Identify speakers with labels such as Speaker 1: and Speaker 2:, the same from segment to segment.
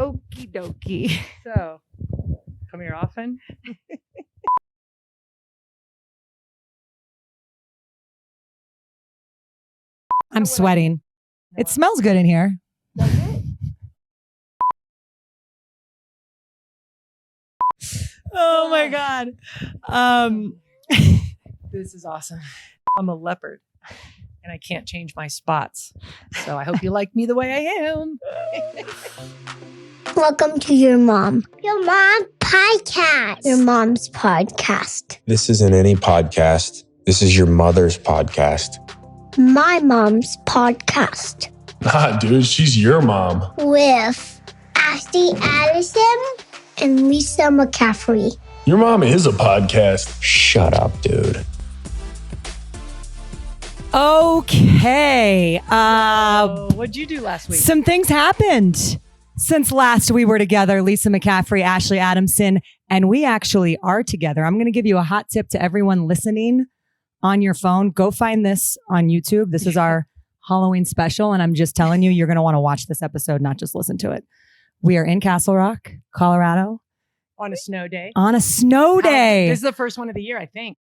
Speaker 1: Okie dokie.
Speaker 2: So, come here often?
Speaker 1: I'm sweating. It smells good in here.
Speaker 2: Does it?
Speaker 1: Oh my God.
Speaker 2: This is awesome. I'm a leopard and I can't change my spots. So I hope you like me the way I am.
Speaker 3: Welcome to Your Mom. Your Mom Podcast. Your Mom's Podcast.
Speaker 4: This isn't any podcast. This is your mother's podcast.
Speaker 3: My Mom's Podcast.
Speaker 4: Nah, dude, she's your mom.
Speaker 3: With Ashley Addison and Lisa McCaffrey.
Speaker 4: Your mom is a podcast. Shut up, dude.
Speaker 1: Okay.
Speaker 2: What'd you do last week?
Speaker 1: Some things happened since last we were together. Lisa McCaffrey, Ashley Adamson, and we actually are together. I'm going to give you a hot tip to everyone listening on your phone. Go find this on YouTube. This is our Halloween special, and I'm just telling you, you're going to want to watch this episode, not just listen to it. We are in Castle Rock, Colorado.
Speaker 2: On a snow day.
Speaker 1: On a snow day.
Speaker 2: This is the first one of the year, I think.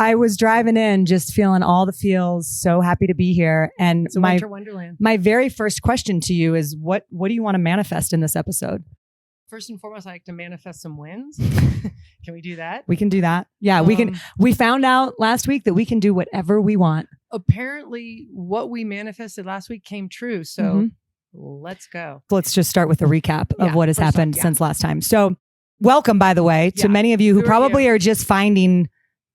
Speaker 1: I was driving in, just feeling all the feels, so happy to be here. And
Speaker 2: It's a winter wonderland.
Speaker 1: my very first question to you is, what do you want to manifest in this episode?
Speaker 2: First and foremost, I like to manifest some wins. Can we do that?
Speaker 1: We can do that. Yeah, we can. We found out last week that we can do whatever we want.
Speaker 2: Apparently, what we manifested last week came true. So let's go.
Speaker 1: Let's just start with a recap of what has happened since last time. So welcome, by the way, to many of you who probably are just finding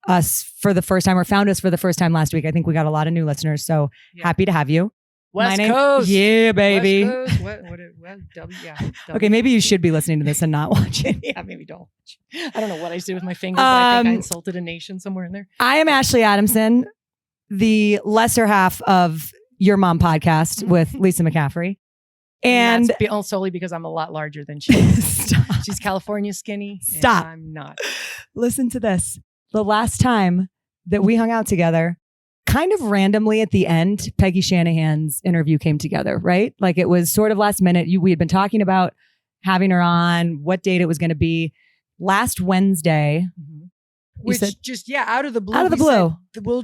Speaker 1: us for the first time or found us for the first time last week. I think we got a lot of new listeners. So happy to have you.
Speaker 2: West Coast.
Speaker 1: Yeah, baby.
Speaker 2: West Coast. W.
Speaker 1: Okay, maybe you should be listening to this and not watching.
Speaker 2: Yeah, maybe don't. I don't know what I did with my fingers, but I think I insulted a nation somewhere in there.
Speaker 1: I am Ashley Adamson, the lesser half of Your Mom Podcast with Lisa McCaffrey. And
Speaker 2: that's solely because I'm a lot larger than she is.
Speaker 1: Stop.
Speaker 2: She's California skinny.
Speaker 1: Stop.
Speaker 2: And I'm not.
Speaker 1: Listen to this. The last time that we hung out together, kind of randomly at the end, Peggy Shanahan's interview came together, right? Like it was sort of last minute. We had been talking about having her on, what date it was going to be. Last Wednesday.
Speaker 2: Which just, out of the blue.
Speaker 1: Out of the blue.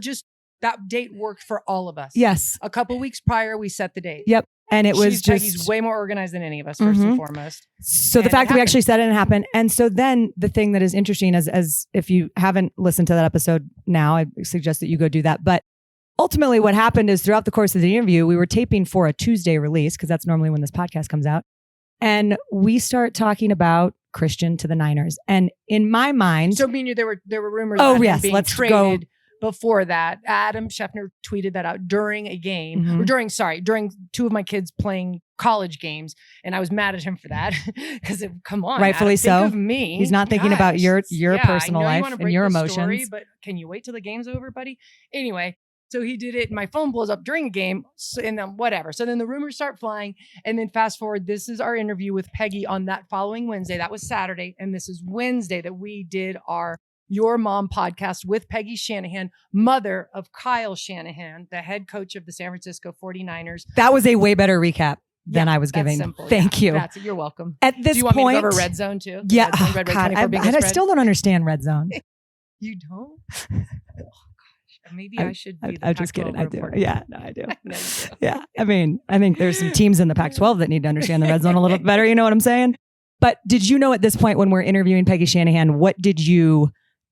Speaker 2: That date worked for all of us.
Speaker 1: Yes.
Speaker 2: A couple weeks prior, we set the date.
Speaker 1: Yep. And it was
Speaker 2: Peggy's way more organized than any of us, first and foremost.
Speaker 1: So the fact that we actually said it and happened. And so then the thing that is interesting as if you haven't listened to that episode now, I suggest that you go do that. But ultimately what happened is throughout the course of the interview, we were taping for a Tuesday release because that's normally when this podcast comes out. And we start talking about Christian to the Niners. And in my mind.
Speaker 2: So there were rumors about him being traded.
Speaker 1: Go.
Speaker 2: Before that, Adam Schefter tweeted that out during a game, or during two of my kids playing college games, and I was mad at him for that because come on,
Speaker 1: rightfully
Speaker 2: Adam,
Speaker 1: so.
Speaker 2: think of me.
Speaker 1: He's not thinking about your personal life and your emotions.
Speaker 2: Story, but can you wait till the game's over, buddy? Anyway, so he did it. And my phone blows up during a game, and then whatever. So then the rumors start flying, and then fast forward. This is our interview with Peggy on that following Wednesday. That was Saturday, and this is Wednesday that we did our Your Mom Podcast with Peggy Shanahan, mother of Kyle Shanahan, the head coach of the San Francisco 49ers.
Speaker 1: That was a way better recap than I was giving.
Speaker 2: Simple.
Speaker 1: Thank you.
Speaker 2: You're welcome.
Speaker 1: At this point.
Speaker 2: Do you want me to go over Red Zone too?
Speaker 1: Yeah.
Speaker 2: Red
Speaker 1: God,
Speaker 2: Zone,
Speaker 1: I still don't understand Red Zone.
Speaker 2: You don't? Oh, gosh. Maybe I should be the
Speaker 1: I'm just kidding. I do.
Speaker 2: reporter.
Speaker 1: Yeah, no, I do.
Speaker 2: No, you do.
Speaker 1: Yeah. I mean, I think there's some teams in the Pac-12 that need to understand the Red Zone a little bit better. You know what I'm saying? But did you know at this point when we're interviewing Peggy Shanahan, what did you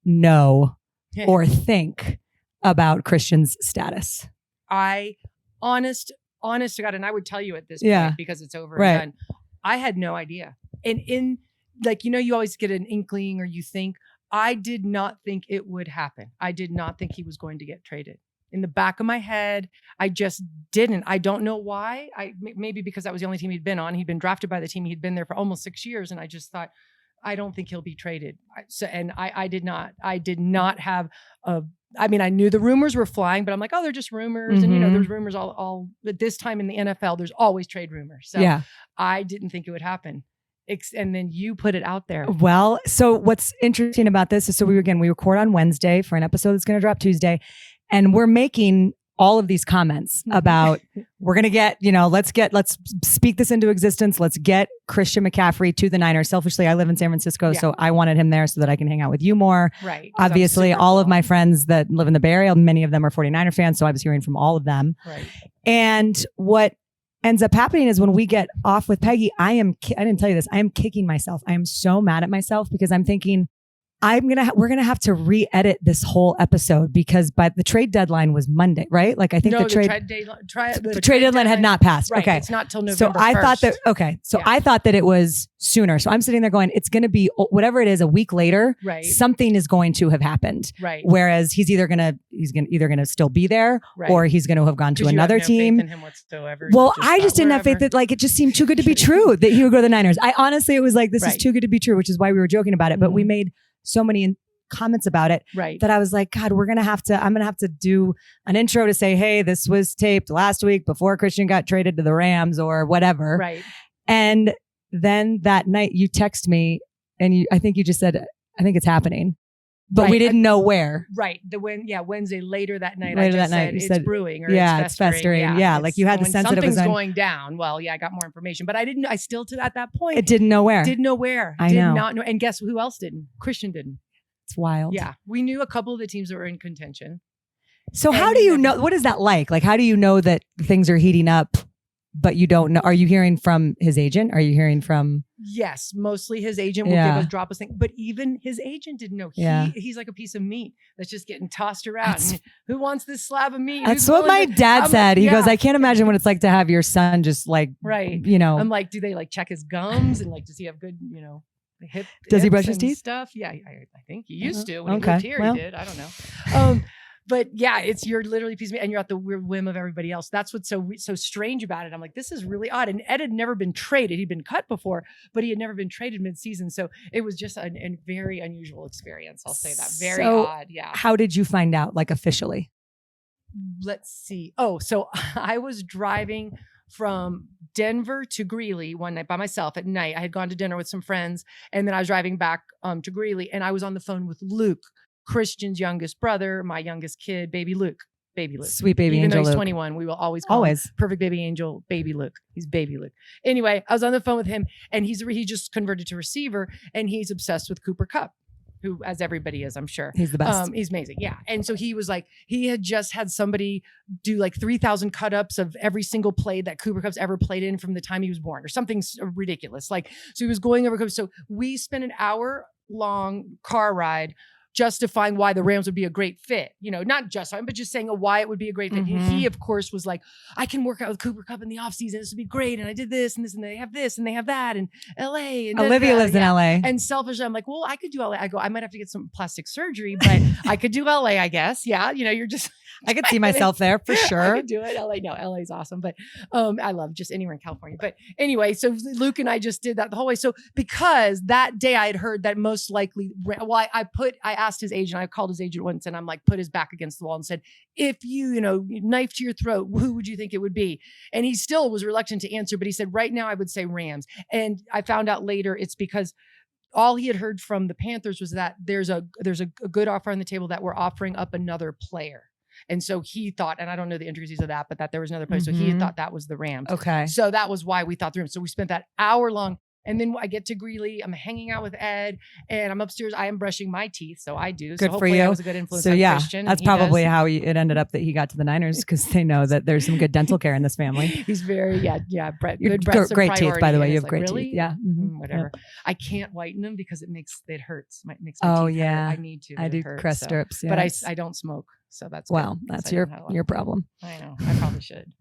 Speaker 1: know or think about Christian's status?
Speaker 2: Honest to God, and I would tell you at this point because it's over and done. I had no idea. And you always get an inkling or you think. I did not think it would happen. I did not think he was going to get traded. In the back of my head, I just didn't. I don't know why. Maybe because that was the only team he'd been on. He'd been drafted by the team. He'd been there for almost 6 years. And I just thought, I don't think he'll be traded. I did not have I knew the rumors were flying, but I'm like, they're just rumors. And there's rumors all at this time in the NFL, there's always trade rumors. So I didn't think it would happen. And then you put it out there.
Speaker 1: Well, so what's interesting about this is, we record on Wednesday for an episode that's going to drop Tuesday. And we're making all of these comments about we're going to get, let's speak this into existence. Let's get Christian McCaffrey to the Niners. Selfishly, I live in San Francisco, so I wanted him there so that I can hang out with you more.
Speaker 2: Right.
Speaker 1: Obviously, all of my friends that live in the Bay Area, many of them are 49er fans. So I was hearing from all of them.
Speaker 2: Right.
Speaker 1: And what ends up happening is when we get off with Peggy, I didn't tell you this. I am kicking myself. I am so mad at myself because I'm thinking, we're going to have to re-edit this whole episode because the trade deadline was Monday, right? Like I think the trade deadline had not passed.
Speaker 2: Right.
Speaker 1: Okay.
Speaker 2: It's not till November.
Speaker 1: So I
Speaker 2: 1st.
Speaker 1: thought that, I thought that it was sooner. So I'm sitting there going, it's going to be whatever it is a week later,
Speaker 2: right.
Speaker 1: Something is going to have happened.
Speaker 2: Right.
Speaker 1: Whereas he's either going to still be there
Speaker 2: right.
Speaker 1: or he's going to have gone to another team.
Speaker 2: Faith in him whatsoever.
Speaker 1: Well, I just didn't have faith that it just seemed too good to be true that he would go to the Niners. I honestly, it was like, this is too good to be true, which is why we were joking about it. But we made so many comments about it that I was like, God, I'm going to have to do an intro to say, hey, this was taped last week before Christian got traded to the Rams or whatever.
Speaker 2: Right.
Speaker 1: And then that night you text me and I think you just said, I think it's happening, but we didn't know where.
Speaker 2: Right. Wednesday later that night, you said brewing or
Speaker 1: it's festering. Yeah. Like you had the sense that it was
Speaker 2: going down. Well, I got more information, but I still at that point.
Speaker 1: It didn't know where.
Speaker 2: Didn't know where.
Speaker 1: I
Speaker 2: did
Speaker 1: know.
Speaker 2: not know. And guess who else didn't? Christian didn't.
Speaker 1: It's wild.
Speaker 2: Yeah. We knew a couple of the teams that were in contention.
Speaker 1: So how do you know, what is that like? Like, how do you know that things are heating up, but you don't know? Are you hearing from his agent? Are you hearing from?
Speaker 2: Yes. Mostly his agent will drop us things, but even his agent didn't know. He's like a piece of meat that's just getting tossed around. And who wants this slab of meat?
Speaker 1: That's what my dad said. He goes, I can't imagine what it's like to have your son just like,
Speaker 2: I'm like, do they like check his gums and like, does he have good,
Speaker 1: does he brush his teeth?
Speaker 2: Stuff? Yeah, I think he used to when he lived here. He did. I don't know. But yeah, you're literally a piece of meat and you're at the whim of everybody else. That's what's so strange about it. I'm like, this is really odd. And Ed had never been traded. He'd been cut before, but he had never been traded mid-season. So it was just a very unusual experience. I'll say that. Very odd. Yeah.
Speaker 1: How did you find out, like officially?
Speaker 2: Let's see. Oh, so I was driving from Denver to Greeley one night by myself at night. I had gone to dinner with some friends and then I was driving back to Greeley and I was on the phone with Luke, Christian's youngest brother, my youngest kid, baby Luke.
Speaker 1: Sweet baby
Speaker 2: Even
Speaker 1: angel
Speaker 2: though he's
Speaker 1: Luke.
Speaker 2: 21, we will always call him perfect baby angel, baby Luke. He's baby Luke. Anyway, I was on the phone with him and he just converted to receiver and he's obsessed with Cooper Kupp, who, as everybody is, I'm sure.
Speaker 1: He's the best.
Speaker 2: He's amazing. Yeah. And so he was like, he had just had somebody do like 3,000 cut-ups of every single play that Cooper Kupp's ever played in from the time he was born or something ridiculous. Like, so he was going over. So we spent an hour-long car ride justifying why the Rams would be a great fit. Not justifying, but just saying why it would be a great fit. Mm-hmm. He, of course, was like, I can work out with Cooper Kupp in the offseason. This would be great. And I did this and they have this and they have that and LA. And
Speaker 1: Olivia lives in LA.
Speaker 2: And selfishly, I'm like, well, I could do LA. I go, I might have to get some plastic surgery, but I could do LA, I guess. Yeah. You're just...
Speaker 1: I could see myself there for sure.
Speaker 2: I could do it. LA is awesome. But I love just anywhere in California. But anyway, so Luke and I just did that the whole way. So because that day I had heard that most likely, I asked his agent, I called his agent once and I'm like, put his back against the wall and said, if you knife to your throat, who would you think it would be? And he still was reluctant to answer, but he said, right now I would say Rams. And I found out later it's because all he had heard from the Panthers was that there's a good offer on the table that we're offering up another player. And so he thought, and I don't know the intricacies of that, but that there was another place. Mm-hmm. So he had thought that was the Rams.
Speaker 1: Okay.
Speaker 2: So that was why we thought the Rams. So we spent that hour long. And then I get to Greeley. I'm hanging out with Ed and I'm upstairs. I am brushing my teeth. So I do.
Speaker 1: Good
Speaker 2: so
Speaker 1: for
Speaker 2: hopefully
Speaker 1: you.
Speaker 2: I was a good influence
Speaker 1: so
Speaker 2: on
Speaker 1: yeah,
Speaker 2: Christian.
Speaker 1: That's probably how it ended up that he got to the Niners because they know that there's some good dental care in this family.
Speaker 2: He's very, good
Speaker 1: great teeth, by the way. You have great teeth. Yeah.
Speaker 2: Mm-hmm. Whatever. Yep. I can't whiten them because it hurts. It makes my teeth hurt. I need to.
Speaker 1: I do crest strips. Yeah.
Speaker 2: But I don't smoke. So that's
Speaker 1: well, that's your problem.
Speaker 2: I know. I probably should.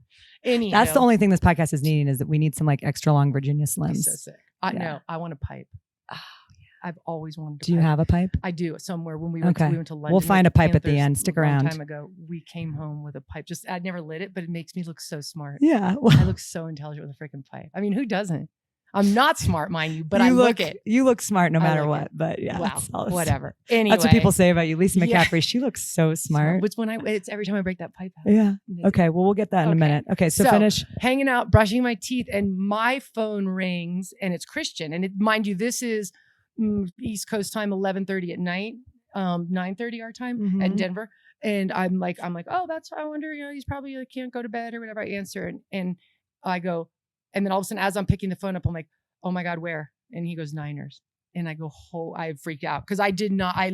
Speaker 2: Anyhow,
Speaker 1: that's the only thing this podcast is needing is that we need some like extra long Virginia Slims.
Speaker 2: So sick. No, I want a pipe. Oh, yeah. I've always wanted a pipe.
Speaker 1: Do you have a pipe?
Speaker 2: I do. Somewhere when we went to London.
Speaker 1: We'll find a pipe at the end. Stick around.
Speaker 2: A long time ago, we came home with a pipe. I'd never lit it, but it makes me look so smart.
Speaker 1: Yeah.
Speaker 2: Well, I look so intelligent with a freaking pipe. I mean, who doesn't? I'm not smart, mind you, but I look it.
Speaker 1: You look smart no matter what. But yeah,
Speaker 2: wow, whatever. Anyway,
Speaker 1: that's what people say about you, Lisa McCaffrey. She looks so smart.
Speaker 2: Which it's every time I break that pipe out.
Speaker 1: Yeah. Okay. Well, we'll get that in a minute. Okay. So finish
Speaker 2: hanging out, brushing my teeth, and my phone rings, and it's Christian. And mind you, this is East Coast time, 11:30 at night, 9:30 our time at Denver. And I'm like, oh, I wonder, he's probably like, can't go to bed or whatever. I answer and I go, and then all of a sudden, as I'm picking the phone up, I'm like, oh my God, where? And he goes, Niners. And I go, I freaked out because I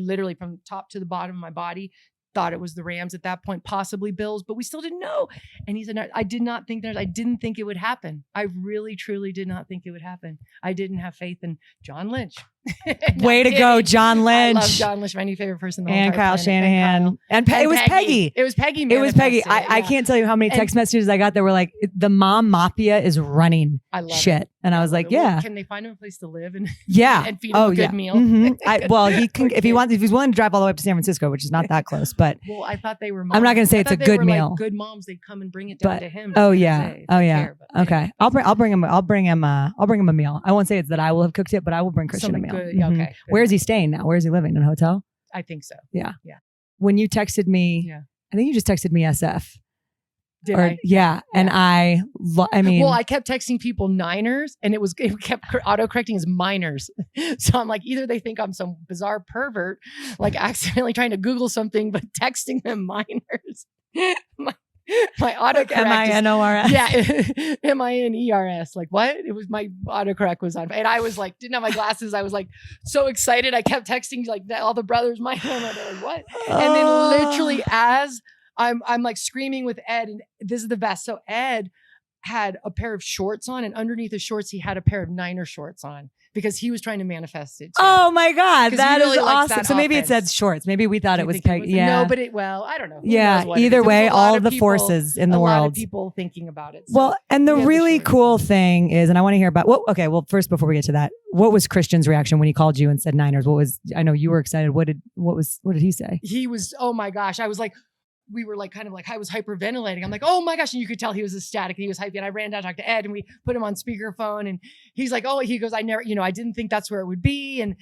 Speaker 2: literally from top to the bottom of my body thought it was the Rams at that point, possibly Bills, but we still didn't know. And he said, no, I didn't think it would happen. I really, truly did not think it would happen. I didn't have faith in John Lynch.
Speaker 1: Way to go, John Lynch.
Speaker 2: I love John Lynch, my new favorite person.
Speaker 1: And Kyle Shanahan. And it was Peggy.
Speaker 2: It was Peggy.
Speaker 1: It was Peggy. I can't tell you how many text messages I got that were like, the mom mafia is running shit. And I was like, yeah.
Speaker 2: Can they find him a place to live and
Speaker 1: and
Speaker 2: feed him a good meal?
Speaker 1: Mm-hmm. He can if he's willing to drive all the way up to San Francisco, which is not that close. But
Speaker 2: well, I thought they were moms.
Speaker 1: I'm not going to say it's a good meal.
Speaker 2: Like good moms, they'd come and bring it down to him.
Speaker 1: Oh yeah. Okay. I'll bring him a meal. I won't say it's that I will have cooked it, but I will bring Christian a meal.
Speaker 2: Good. Yeah, okay.
Speaker 1: Where is he staying now? Where is he living? In a hotel?
Speaker 2: I think so.
Speaker 1: Yeah.
Speaker 2: Yeah.
Speaker 1: When you texted me, I think you just texted me SF.
Speaker 2: Did I?
Speaker 1: Yeah. And I mean.
Speaker 2: Well, I kept texting people Niners and it kept auto-correcting as minors. So I'm like, either they think I'm some bizarre pervert, like accidentally trying to Google something, but texting them minors. My autocorrect.
Speaker 1: MINORS.
Speaker 2: Yeah. MINERS. Like what? It was my autocorrect was on. And I was like, didn't have my glasses. I was like so excited. I kept texting like all the brothers, my home. They're like, what? And then literally as I'm like screaming with Ed, and this is the best. So Ed had a pair of shorts on, and underneath his shorts, he had a pair of Niner shorts on because he was trying to manifest it too.
Speaker 1: Oh my God. That is awesome. So maybe
Speaker 2: offense.
Speaker 1: it said shorts. Maybe we thought it was Peggy. Yeah.
Speaker 2: No, but I don't know.
Speaker 1: Either way, all of the forces in the world.
Speaker 2: A lot of people thinking about it. So
Speaker 1: well, and the really cool thing is, and I want to hear about, well, first, before we get to that, what was Christian's reaction when he called you and said Niners? I know you were excited. What did he say?
Speaker 2: He was, oh my gosh. I was like, we were like, kind of like, I was hyperventilating. I'm like, oh my gosh. And you could tell he was ecstatic and he was hyped. And I ran down to talk to Ed and we put him on speakerphone and he's like, he goes, I didn't think that's where it would be. And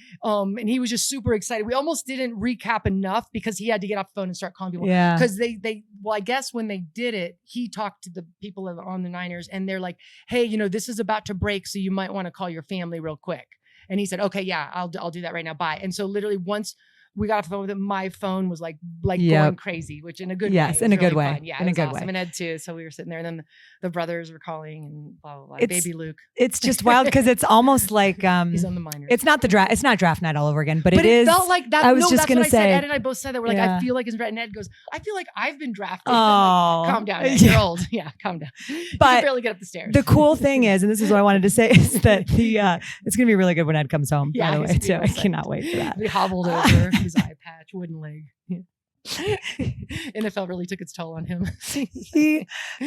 Speaker 2: he was just super excited. We almost didn't recap enough because he had to get off the phone and start calling people.
Speaker 1: Yeah.
Speaker 2: Because I guess when they did it, he talked to the people on the Niners and they're like, hey, this is about to break. So you might want to call your family real quick. And he said, okay, yeah, I'll do that right now. Bye. And so literally once we got off the phone with it, my phone was like going crazy, which in a good way.
Speaker 1: Yes, in a good way.
Speaker 2: Fun. Yeah, in a good way. And Ed too. So we were sitting there, and then the brothers were calling, and blah blah blah. Baby Luke.
Speaker 1: It's just wild because it's almost like
Speaker 2: he's on the minors.
Speaker 1: It's not the draft. It's not draft night all over again, but it
Speaker 2: is. Felt like that.
Speaker 1: I was just going to say.
Speaker 2: Ed and I both said that. We're like, I feel like it's right. And Ed goes, I feel like I've been drafted.
Speaker 1: Oh,
Speaker 2: like, calm down. Ed. You're old. Yeah, calm down. But you can barely get up the stairs.
Speaker 1: The cool thing is, and this is what I wanted to say, is that it's going to be really good when Ed comes home. By the way, too. I cannot wait for that.
Speaker 2: We hobbled over his eye patch, wooden leg. Yeah. NFL really took its toll on him.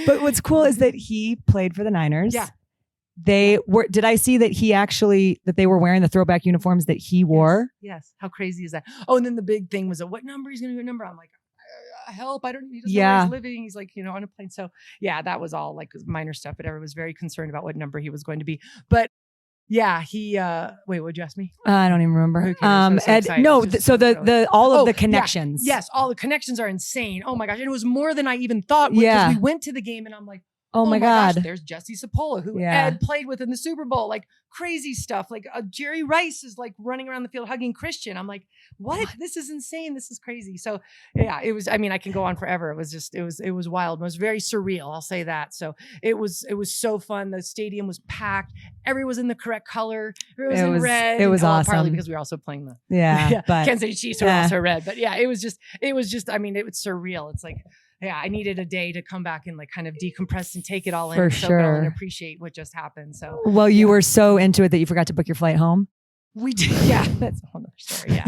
Speaker 1: But what's cool is that he played for the Niners.
Speaker 2: Yeah.
Speaker 1: Did I see that that they were wearing the throwback uniforms that he wore?
Speaker 2: Yes. How crazy is that? Oh, and then the big thing was what number he's going to do a number. I'm like, help. He doesn't know where he's living. He's like, on a plane. So yeah, that was all like minor stuff, but everyone was very concerned about what number he was going to be. But yeah, he wait, what'd you ask me?
Speaker 1: I don't even remember.
Speaker 2: Ed,
Speaker 1: no, so all of the connections.
Speaker 2: Yes, all the connections are insane. Oh my gosh. And it was more than I even thought because we went to the game and I'm like, oh my God, there's Jesse Sapola, who Ed played with in the Super Bowl. Like crazy stuff. Like Jerry Rice is like running around the field hugging Christian. I'm like, what? This is insane. This is crazy. So yeah, it was, I can go on forever. It was just, it was wild. It was very surreal. I'll say that. So it was so fun. The stadium was packed. Everyone was in the correct color. It was in red.
Speaker 1: It was awesome.
Speaker 2: Partly because we were also playing the
Speaker 1: but
Speaker 2: Kansas City Chiefs were also red. But yeah, it was just, it was surreal. It's like, yeah, I needed a day to come back and like kind of decompress and take it all in
Speaker 1: for sure
Speaker 2: and appreciate what just happened. So,
Speaker 1: well, you were so into it that you forgot to book your flight home.
Speaker 2: We did. Yeah, that's a whole other story. Yeah,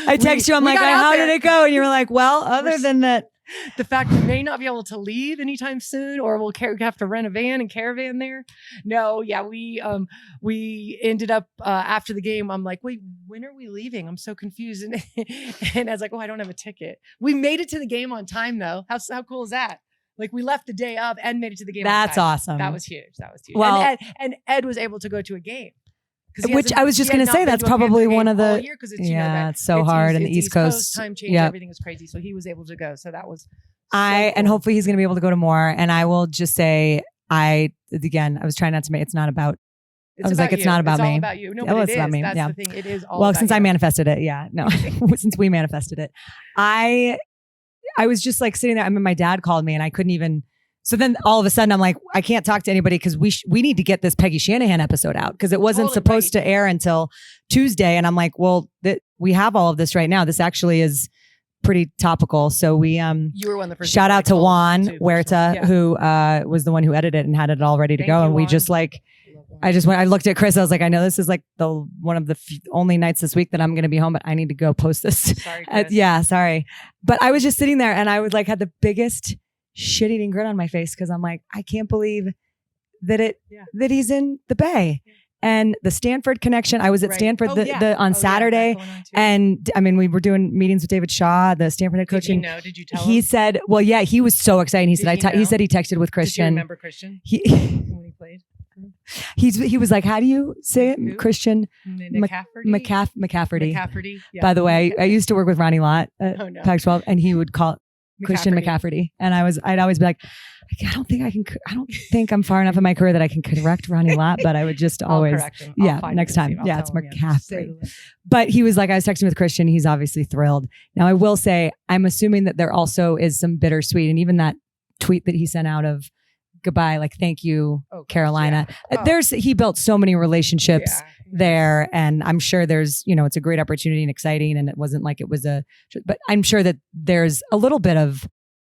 Speaker 1: I text you. I'm like, how did it go? And you were like, well, other than that,
Speaker 2: the fact we may not be able to leave anytime soon, or we'll have to rent a van and caravan there. No, yeah, we ended up after the game. I'm like, wait, when are we leaving? I'm so confused. And I was like, I don't have a ticket. We made it to the game on time though. How cool is that? Like we left the day of and made it to the game.
Speaker 1: That's awesome.
Speaker 2: That was huge.
Speaker 1: Well,
Speaker 2: and Ed was able to go to a game.
Speaker 1: Which I was just going to say, that's probably one of the, it's so hard in the East Coast.
Speaker 2: Time change, everything is crazy. So he was able to go. So that was
Speaker 1: and hopefully he's going to be able to go to more. And I will just say, I was trying not to make, it's not about me.
Speaker 2: It's all about you. No, but
Speaker 1: it's about me.
Speaker 2: That's the thing. It is all about
Speaker 1: since
Speaker 2: you.
Speaker 1: I manifested it. Yeah. No, since we manifested it. I I was just like sitting there. I mean, my dad called me and I couldn't even. So then all of a sudden I'm like, I can't talk to anybody because we need to get this Peggy Shanahan episode out because it wasn't supposed to air until Tuesday. And I'm like, well, we have all of this right now. This actually is pretty topical. So we
Speaker 2: you were one of the first
Speaker 1: shout out to Juan Huerta, who was the one who edited it and had it all ready to go. And we just like, I looked at Chris. I was like, I know this is like one of the only nights this week that I'm going to be home, but I need to go post this.
Speaker 2: Sorry, Chris.
Speaker 1: Sorry. But I was just sitting there and I would like had the biggest shit-eating grin on my face because I'm like, I can't believe that that he's in the Bay. Yeah. And the Stanford connection. I was at Stanford on Saturday, and I mean, we were doing meetings with David Shaw, the Stanford head coach.
Speaker 2: Did you tell him?
Speaker 1: He said, "Well, yeah." He was so excited. He said, he said he texted with Christian.
Speaker 2: Did you remember Christian?
Speaker 1: When he played. He was like, how do you say it?
Speaker 2: Who?
Speaker 1: Christian
Speaker 2: McCaffrey.
Speaker 1: McCaffrey.
Speaker 2: Yeah.
Speaker 1: By the way, I used to work with Ronnie Lott at Pac-12, and he would call Christian McCaffrey, and I'd always be like, I don't think I'm far enough in my career that I can correct Ronnie Lott, but I would just always, next time. Yeah, it's McCaffrey. But he was like, I was texting with Christian. He's obviously thrilled. Now I will say, I'm assuming that there also is some bittersweet, and even that tweet that he sent out of goodbye, like, thank you, Carolina. Yeah. He built so many relationships there, and I'm sure there's, it's a great opportunity and exciting, and it wasn't like it was but I'm sure that there's a little bit of,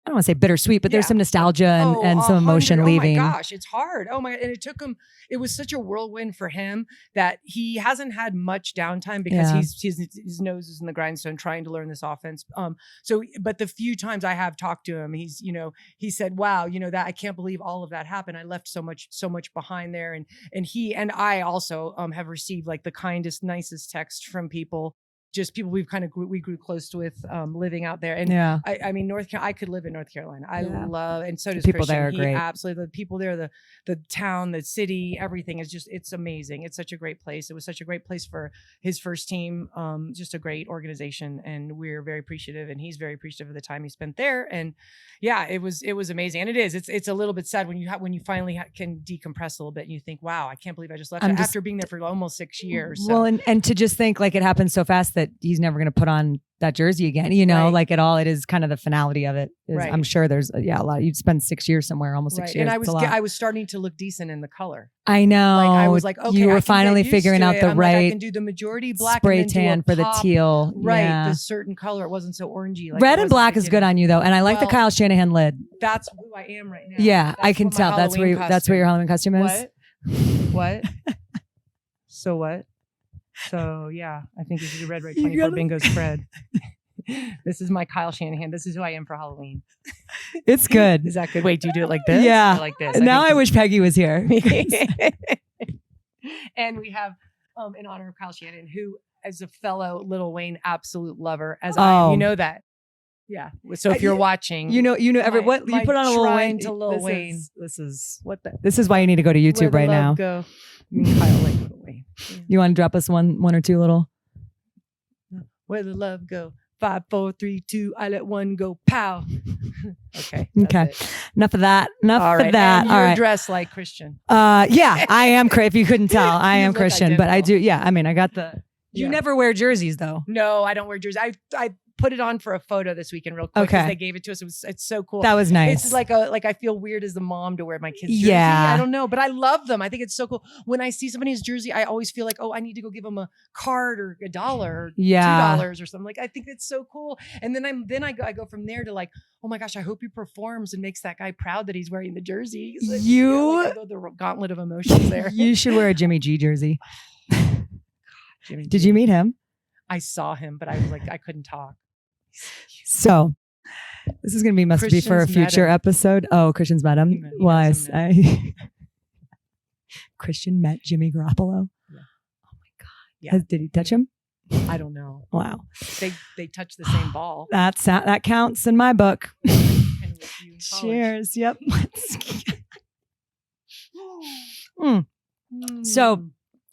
Speaker 1: I don't want to say bittersweet, but there's some nostalgia and some emotion leaving.
Speaker 2: Oh my gosh, it's hard. Oh my, and it took him, it was such a whirlwind for him that he hasn't had much downtime because his nose is in the grindstone trying to learn this offense. But the few times I have talked to him, he's, he said, wow, that I can't believe all of that happened. I left so much behind there. And he, and I also have received like the kindest, nicest text from people. Just people we grew close with living out there. And I mean, I could live in North Carolina. I love, and so does
Speaker 1: people
Speaker 2: Christian.
Speaker 1: There are great.
Speaker 2: Absolutely. The people there, the town, the city, everything is just, it's amazing. It's such a great place. It was such a great place for his first team. Just a great organization. And we're very appreciative, and he's very appreciative of the time he spent there. And yeah, it was amazing. And it is, it's a little bit sad when you finally can decompress a little bit and you think, wow, I can't believe I just left after being there for almost 6 years. So.
Speaker 1: Well, and to just think like it happened so fast that he's never going to put on that jersey again, like at all. It is kind of the finality of it. I'm sure there's a lot. You'd spend 6 years somewhere, almost 6 years.
Speaker 2: And I was starting to look decent in the color.
Speaker 1: I know.
Speaker 2: Like I was like, okay,
Speaker 1: you were finally figuring out the right.
Speaker 2: I can do the majority black
Speaker 1: spray
Speaker 2: and then
Speaker 1: tan for the teal.
Speaker 2: Right, the certain color. It wasn't so orangey. Like
Speaker 1: red and black is good on you though, and I like the Kyle Shanahan lid.
Speaker 2: That's who I am right now.
Speaker 1: Yeah, I can tell. That's what your Halloween costume is.
Speaker 2: What? So what? So yeah, I think this is a Red Right 24 bingo spread. This is my Kyle Shanahan. This is who I am for Halloween.
Speaker 1: It's good.
Speaker 2: Is that good? Wait, do you do it like this?
Speaker 1: Yeah,
Speaker 2: or like this.
Speaker 1: Now I wish Peggy was here.
Speaker 2: And we have, in honor of Kyle Shanahan, who is a fellow Lil Wayne absolute lover, as I am. You know that. Yeah. So if you're watching,
Speaker 1: you know, you put on a Lil Wayne.
Speaker 2: To Lil Wayne.
Speaker 1: This is why you need to go to YouTube right now.
Speaker 2: Go. I mean, Kyle Lil Wayne. Yeah.
Speaker 1: You want to drop us one or two little?
Speaker 2: Where the love go? 5, 4, 3, 2. I let one go. Pow. Okay.
Speaker 1: Enough of that. Enough of that.
Speaker 2: And you're dressed like Christian.
Speaker 1: Yeah, I am. If you couldn't tell, I am Christian, but I do. Yeah, I mean, I got the. You never wear jerseys though.
Speaker 2: No, I don't wear jerseys. I put it on for a photo this weekend real quick because they gave it to us. It's so cool.
Speaker 1: That was nice.
Speaker 2: It's like I feel weird as the mom to wear my kids' jersey. I don't know, but I love them. I think it's so cool. When I see somebody's jersey, I always feel like, I need to go give them a card or $1 or $2 or something. Like, I think it's so cool. And then I go from there to like, oh my gosh, I hope he performs and makes that guy proud that he's wearing the jersey. Like, I go the gauntlet of emotions there.
Speaker 1: You should wear a Jimmy G jersey. Did you meet him?
Speaker 2: I saw him, but I was like, I couldn't talk.
Speaker 1: So this is going to be for a future episode. Oh, Christian's met him. Why? Christian met Jimmy Garoppolo. Yeah. Oh my God. Yeah. Did he touch him?
Speaker 2: I don't know.
Speaker 1: Wow.
Speaker 2: They touched the same ball.
Speaker 1: That counts in my book. Cheers. Yep. So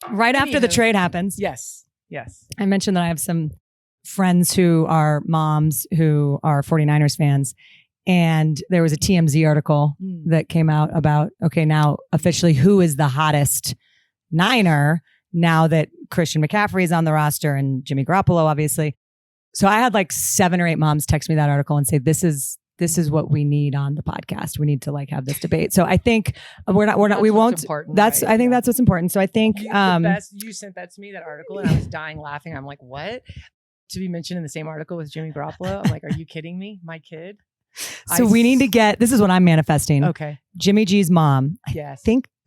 Speaker 1: right after the trade happens.
Speaker 2: Yes.
Speaker 1: I mentioned that I have some friends who are moms who are 49ers fans. And there was a TMZ article that came out about, okay, now officially who is the hottest Niner now that Christian McCaffrey is on the roster and Jimmy Garoppolo, obviously. So I had like 7 or 8 moms text me that article and say, this is what we need on the podcast. We need to like have this debate. So I think we won't. That's, right? I think that's what's important. So I think,
Speaker 2: you sent that to me, that article, and I was dying laughing. I'm like, what? To be mentioned in the same article with Jimmy Garoppolo. I'm like, are you kidding me? My kid.
Speaker 1: So we need to get, this is what I'm manifesting.
Speaker 2: Okay.
Speaker 1: Jimmy G's mom.
Speaker 2: Yes.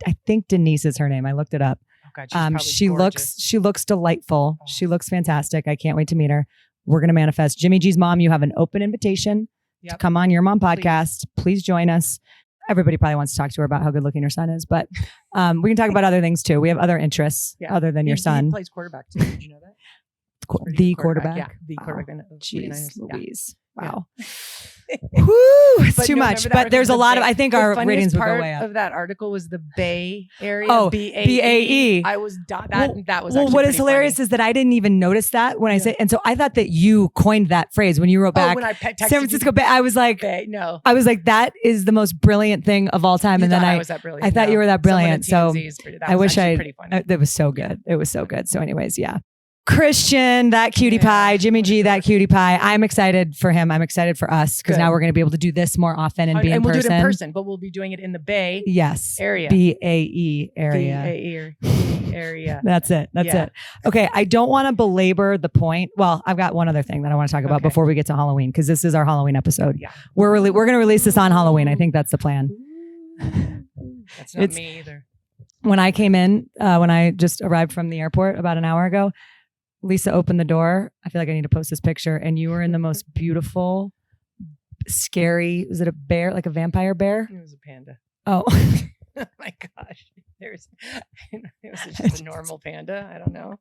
Speaker 1: I think Denise is her name. I looked it up.
Speaker 2: Oh God,
Speaker 1: she
Speaker 2: gorgeous.
Speaker 1: looks delightful. Oh. She looks fantastic. I can't wait to meet her. We're going to manifest. Jimmy G's mom, you have an open invitation to come on Your Mom podcast. Please join us. Everybody probably wants to talk to her about how good looking her son is, but we can talk about other things too. We have other interests other than your son.
Speaker 2: He plays quarterback too. Did you know that?
Speaker 1: The quarterback?
Speaker 2: Yeah, the quarterback.
Speaker 1: Jeez Louise. Wow. Woo, it's too much. But there's a lot of, I think our ratings would go way up.
Speaker 2: Of that article was the Bay Area.
Speaker 1: Oh,
Speaker 2: BAE. I was, that was actually
Speaker 1: what is hilarious is that I didn't even notice that when I say, and so I thought that you coined that phrase when you wrote back,
Speaker 2: when I texted
Speaker 1: San Francisco Bay. I was like,
Speaker 2: Bay, no.
Speaker 1: I was like, that is the most brilliant thing of all time. And then I thought you were that brilliant. So I wish it was so good. It was so good. So anyways, yeah. Christian, that cutie pie, Jimmy G, that cutie pie. I'm excited for him. I'm excited for us because now we're going to be able to do this more often and be in person. And we'll do it in person,
Speaker 2: but we'll be doing it in the Bay
Speaker 1: area.
Speaker 2: BAE
Speaker 1: area.
Speaker 2: area.
Speaker 1: That's it. Okay. I don't want to belabor the point. Well, I've got one other thing that I want to talk about before we get to Halloween, because this is our Halloween episode. Yeah. We're going to release this on Halloween. I think that's the plan.
Speaker 2: That's not me either.
Speaker 1: When I came in, when I just arrived from the airport about an hour ago, Lisa opened the door. I feel like I need to post this picture. And you were in the most beautiful, scary, was it a bear, like a vampire bear?
Speaker 2: It was a panda.
Speaker 1: Oh.
Speaker 2: Oh my gosh. It was just a normal panda. I don't know.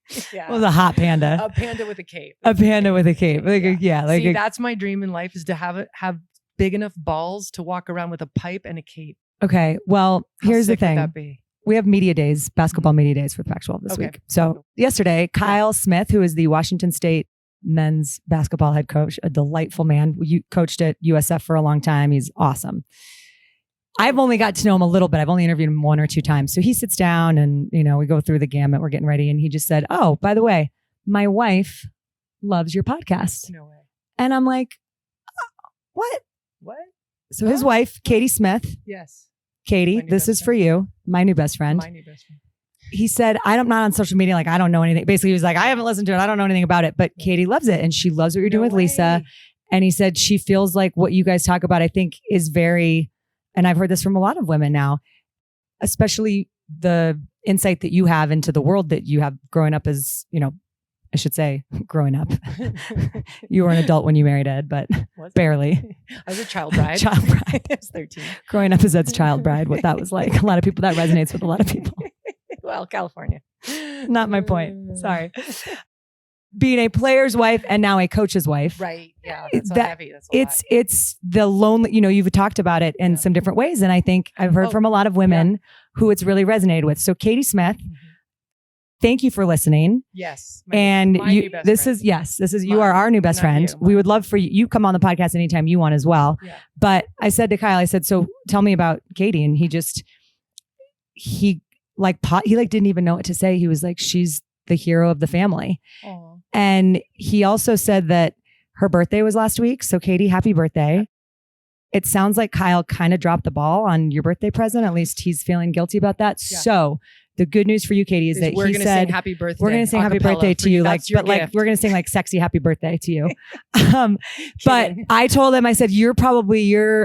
Speaker 1: It was a hot panda.
Speaker 2: A panda with a cape.
Speaker 1: A panda with a cape.
Speaker 2: See, that's my dream in life, is to have big enough balls to walk around with a pipe and a cape.
Speaker 1: Okay. Well, here's the thing.
Speaker 2: Would that be?
Speaker 1: We have media days, basketball media days for the Pac-12 this week. So yesterday, Kyle Smith, who is the Washington State men's basketball head coach, a delightful man. You coached at USF for a long time. He's awesome. I've only got to know him a little bit. I've only interviewed him 1 or 2 times. So he sits down and, we go through the gamut. We're getting ready. And he just said, oh, by the way, my wife loves your podcast.
Speaker 2: No way.
Speaker 1: And I'm like, what? So his wife, Katie Smith.
Speaker 2: Yes.
Speaker 1: Katie, this is for you, my new best friend. He said, I'm not on social media. Like, I don't know anything. Basically, he was like, I haven't listened to it. I don't know anything about it. But Katie loves it. And she loves what you're doing with Lisa. And he said, she feels like what you guys talk about, I think, is very, and I've heard this from a lot of women now, especially the insight that you have into the world that you have growing up as, I should say, growing up. You were an adult when you married Ed, but barely.
Speaker 2: I was a child bride.
Speaker 1: I
Speaker 2: was 13.
Speaker 1: Growing up as Ed's child bride, what that was like. A lot of people, that resonates with a lot of people.
Speaker 2: Well, California.
Speaker 1: Not my point. Sorry. Being a player's wife and now a coach's wife.
Speaker 2: Right. Yeah. That's so heavy. That's a lot.
Speaker 1: It's the lonely, you've talked about it in some different ways. And I think I've heard from a lot of women who it's really resonated with. So Katie Smith, thank you for listening.
Speaker 2: Yes.
Speaker 1: You are our new best friend. We would love for you come on the podcast anytime you want as well. Yeah. But I said to Kyle, so tell me about Katie. And he didn't even know what to say. He was like, she's the hero of the family. Aww. And he also said that her birthday was last week. So Katie, happy birthday. It sounds like Kyle kind of dropped the ball on your birthday present. At least he's feeling guilty about that. Yeah. So the good news for you, Katie, is that
Speaker 2: we're going to sing happy birthday.
Speaker 1: We're going to sing happy birthday to you. We're going to sing like sexy happy birthday to you. But I told him, I said, you're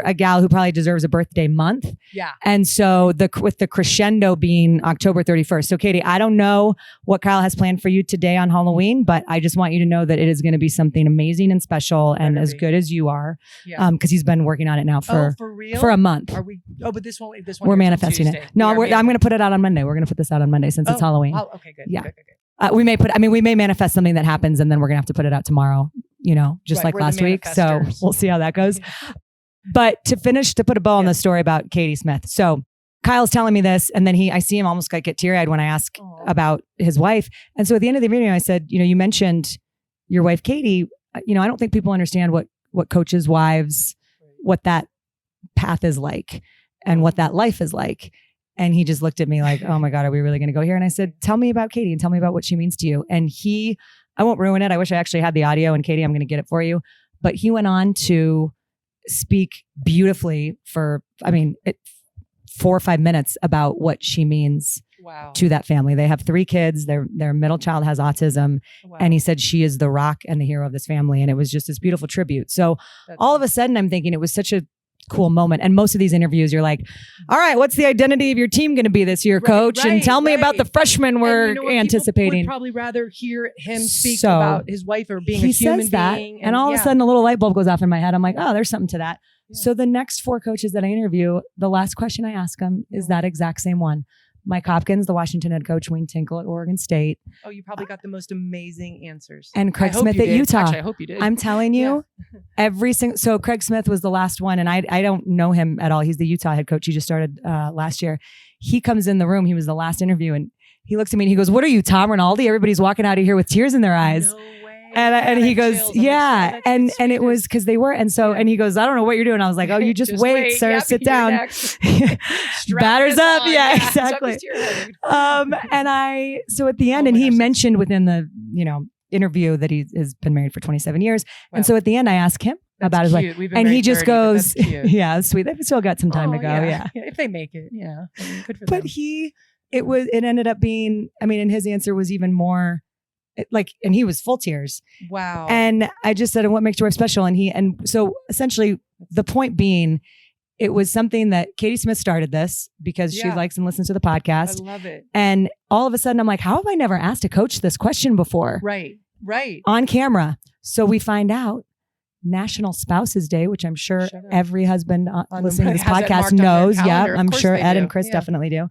Speaker 1: a gal who probably deserves a birthday month.
Speaker 2: Yeah.
Speaker 1: And so with the crescendo being October 31st. So Katie, I don't know what Kyle has planned for you today on Halloween, but I just want you to know that it is going to be something amazing and special and as good as you are. Yeah. Cause he's been working on it now for a month.
Speaker 2: Are we? Oh, but this one.
Speaker 1: We're manifesting it. No, I'm going to put it out on Monday. We're going to put this out on Monday since it's Halloween.
Speaker 2: Oh, okay, good.
Speaker 1: Yeah.
Speaker 2: Good.
Speaker 1: We may manifest something that happens and then we're going to have to put it out tomorrow, just like last week. So we'll see how that goes. But to put a bow on the story about Katie Smith. So Kyle's telling me this and then I see him almost like get teary-eyed when I ask about his wife. And so at the end of the video, I said, you mentioned your wife, Katie. I don't think people understand what coaches' wives, what that path is like and what that life is like. And he just looked at me like, oh my God, are we really going to go here? And I said, tell me about Katie and tell me about what she means to you. And he I won't ruin it. I wish I actually had the audio, and Katie, I'm going to get it for you. But he went on to speak beautifully for, 4 or 5 minutes about what she means to that family. They have 3 kids. Their middle child has autism. Wow. And he said she is the rock and the hero of this family. And it was just this beautiful tribute. So all of a sudden I'm thinking it was such a cool moment. And most of these interviews, you're like, all right, what's the identity of your team going to be this year, coach? And tell me about the freshmen we're anticipating.
Speaker 2: Would probably rather hear him speak about his wife or being a human
Speaker 1: says that,
Speaker 2: being.
Speaker 1: And all of a sudden a little light bulb goes off in my head. I'm like, oh, there's something to that. Yeah. So the next 4 coaches that I interview, the last question I ask them is that exact same one. Mike Hopkins, the Washington head coach, Wayne Tinkle at Oregon State.
Speaker 2: Oh, you probably got the most amazing answers.
Speaker 1: And Craig Smith at Utah.
Speaker 2: Actually, I hope you did.
Speaker 1: I'm telling you, so Craig Smith was the last one, and I don't know him at all. He's the Utah head coach. He just started last year. He comes in the room. He was the last interview, and he looks at me and he goes, "What are you, Tom Rinaldi? Everybody's walking out of here with tears in their eyes."
Speaker 2: No way.
Speaker 1: And he goes, "Yeah," and it was because they were, and so and he goes, "I don't know what you're doing." I was like, "Oh, you just wait, sir. Sit down." Batters up, yeah, exactly. So at the end, and he mentioned within the interview that he has been married for 27 years, and so at the end, I asked him about his wife, and he just goes, "Yeah, it's sweet. They've still got some time to go, yeah,
Speaker 2: if they make it, yeah, good for them."
Speaker 1: But it ended up being, and his answer was even more. And he was full tears.
Speaker 2: Wow.
Speaker 1: And I just said, and what makes your wife special? And so essentially the point being, it was something that Katie Smith started this because she likes and listens to the podcast.
Speaker 2: I love it.
Speaker 1: And all of a sudden I'm like, how have I never asked a coach this question before?
Speaker 2: Right.
Speaker 1: On camera. So we find out National Spouses Day, which I'm sure every husband listening to this podcast knows. Yeah, I'm sure Ed and Chris definitely do.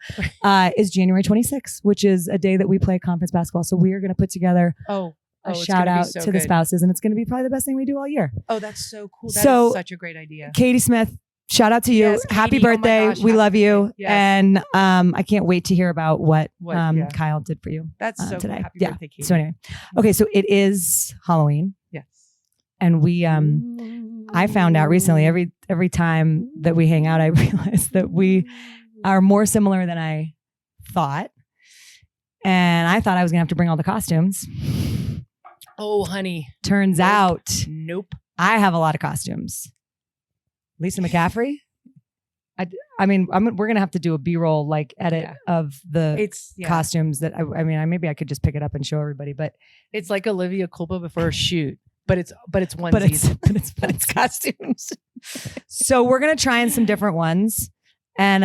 Speaker 1: Is January 26th, which is a day that we play conference basketball. So we are going to put together a shout out to the spouses, and it's going to be probably the best thing we do all year.
Speaker 2: Oh, that's so cool. That is such a great idea.
Speaker 1: Katie Smith, shout out to you.
Speaker 2: Yes,
Speaker 1: happy
Speaker 2: Katie,
Speaker 1: birthday. We love you.
Speaker 2: Yes.
Speaker 1: And I can't wait to hear about what Kyle did for you.
Speaker 2: That's so
Speaker 1: today.
Speaker 2: Cool. Happy birthday, Katie.
Speaker 1: So anyway, okay, so it is Halloween.
Speaker 2: Yes.
Speaker 1: And we, I found out recently, every time that we hang out, I realize that we are more similar than I thought. And I thought I was going to have to bring all the costumes.
Speaker 2: Oh, honey.
Speaker 1: Turns out,
Speaker 2: nope.
Speaker 1: I have a lot of costumes. Lisa McCaffrey. We're going to have to do a B-roll edit of the costumes that maybe I could just pick it up and show everybody, but
Speaker 2: it's like Olivia Culpo before a shoot. But it's onesies. But it's costumes.
Speaker 1: So we're gonna try in some different ones, and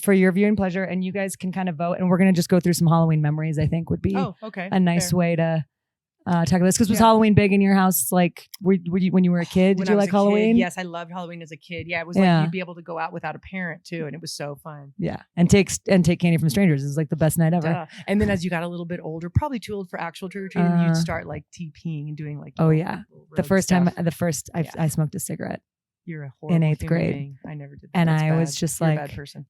Speaker 1: for your viewing pleasure, and you guys can kind of vote. And we're gonna just go through some Halloween memories. I think would be a nice way to talk about this. Because was Halloween big in your house? Like, were you when you were a kid? Did you like Halloween?
Speaker 2: Yes, I loved Halloween as a kid. Yeah, it was like you'd be able to go out without a parent too, and it was so fun.
Speaker 1: Yeah, and take candy from strangers is like the best night ever.
Speaker 2: Duh. And then as you got a little bit older, probably too old for actual trick or treating, you'd start like TPing and doing like. The first I smoked a cigarette. You're a horrible
Speaker 1: in 8th
Speaker 2: human
Speaker 1: grade,
Speaker 2: being. I never did.
Speaker 1: And I was just
Speaker 2: You're
Speaker 1: like
Speaker 2: a bad person.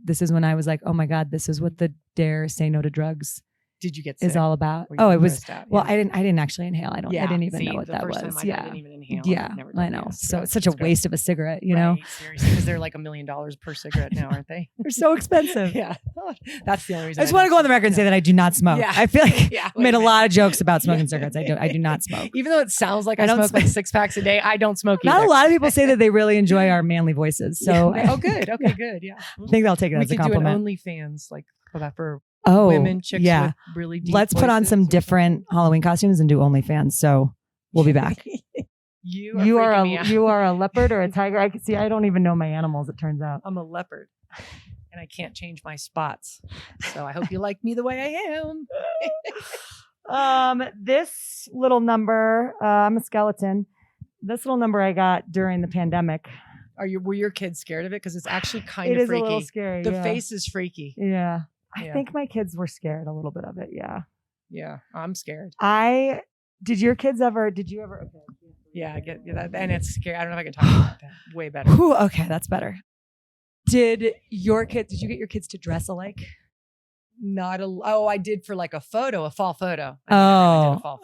Speaker 1: This is when I was like, oh my God, this is what the Dare Say No to Drugs.
Speaker 2: Did you get sick?
Speaker 1: Is all about. It was. Well, I didn't actually inhale. I didn't even know what that was.
Speaker 2: I didn't even inhale.
Speaker 1: Yeah, I know. So it's such a waste of a cigarette, you know.
Speaker 2: Seriously, because they're like $1 million per cigarette now, aren't they?
Speaker 1: They're so expensive.
Speaker 2: Yeah, that's the only reason.
Speaker 1: I just want to go on the record and say that I do not smoke.
Speaker 2: Yeah.
Speaker 1: I feel like I made a lot of jokes about smoking cigarettes. I do not smoke.
Speaker 2: Even though it sounds like I smoke like 6 packs a day, I don't smoke either.
Speaker 1: Not a lot of people say that they really enjoy our manly voices. So
Speaker 2: good. Okay, good. Yeah,
Speaker 1: I think they'll take it as a compliment.
Speaker 2: We could do an OnlyFans like for women, chicks with really deep
Speaker 1: Let's put on some different Halloween costumes and do OnlyFans. So we'll be back. You are a leopard or a tiger. I don't even know my animals. It turns out
Speaker 2: I'm a leopard, and I can't change my spots. So I hope you like me the way I am.
Speaker 1: This little number. I'm a skeleton. This little number I got during the pandemic.
Speaker 2: Were your kids scared of it? Because it's actually kind of freaky. It is a little scary. The face is freaky.
Speaker 1: Yeah. I think my kids were scared a little bit of it. Yeah.
Speaker 2: Yeah. I'm scared.
Speaker 1: Did you ever? Okay.
Speaker 2: Yeah, I get that. And it's scary. I don't know if I can talk about that. Way better.
Speaker 1: Ooh, okay. That's better. Did you get your kids to dress alike?
Speaker 2: I did for like a fall photo.